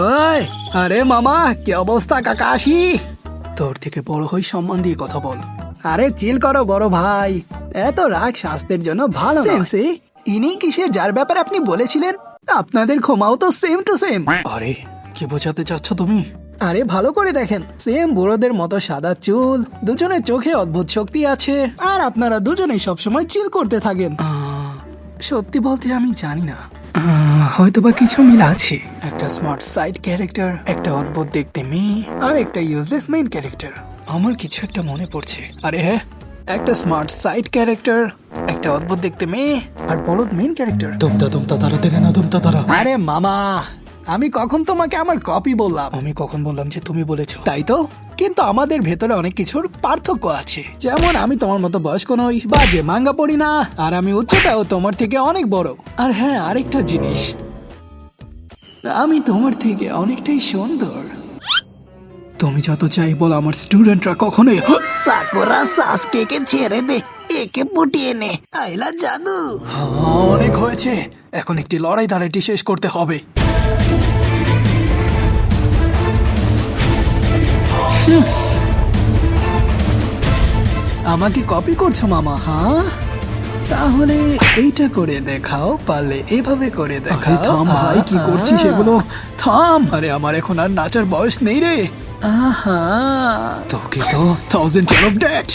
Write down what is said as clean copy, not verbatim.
ওই, আরে মামা, কি অবস্থা কাকাশি? তোর থেকে বড় হই, সম্মান দিয়ে কথা বল। আরে চিল করো বড় ভাই, এত রাগ স্বাস্থ্যের জন্য ভালো না। ইনি কিসে যার ব্যাপারে আপনি বলেছিলেন? আপনাদের ক্ষমাও তো সেম টু সেম। আরে কি বোঝাতে চাচ্ছ তুমি? আরে ভালো করে দেখেন, সেম বুড়োদের মতো সাদা চুল, দুজনের চোখে অদ্ভুত শক্তি আছে, আর আপনারা দুজনেই সবসময় চিল করতে থাকেন। সত্যি বলতে আমি জানি না, হয়তোবা কিছু মিল আছে। একটা স্মার্ট সাইড ক্যারেক্টার, একটা অদ্ভুত দেখতে মেয়ে, আর একটা ইউজলেস মেইন ক্যারেক্টার। আমার কিছু একটা মনে পড়ছে। আরে হ্যাঁ, একটা স্মার্ট সাইড ক্যারেক্টার, একটা অদ্ভুত দেখতে মেয়ে, আর বলদ মেইন ক্যারেক্টার। তুমতা তারা দেরে না তুমতা তারা। আরে মামা, আমি কখন তোমাকে আমার কপি বললাম? আমি কখন বললাম যে তুমি বলেছো? তাই তো, কিন্তু আমাদের ভেতরে অনেক কিছুর পার্থক্য আছে। যেমন আমি তোমার মতো বয়স্ক নই, বা যে মাঙ্গা পড়ি না, আর আমি উচ্চতাও তোমার থেকে অনেক বড়। আর হ্যাঁ, আরেকটা জিনিস, আমি তোমার থেকে অনেকটাই সুন্দর। তুমি যত চাই বলো, আমার স্টুডেন্টরা কখনোই সাকুরা সাসকেকে ছেড়ে দে, একে পটিয়ে নে। আইলা জাদু। অনেক হয়েছে, এখন একটি লড়াই দাঁড়াইটি শেষ করতে হবে। আমাকে কপি করছো মামা? হ্যাঁ, তাহলে এইটা করে দেখাও, পারলে এভাবে করে দেখাও। থাম ভাই, কি করছিস এগুলো? থাম। আরে আমার এখন আর নাচার বয়স নেই রে। আহা, তোকে তো 1000 years of death।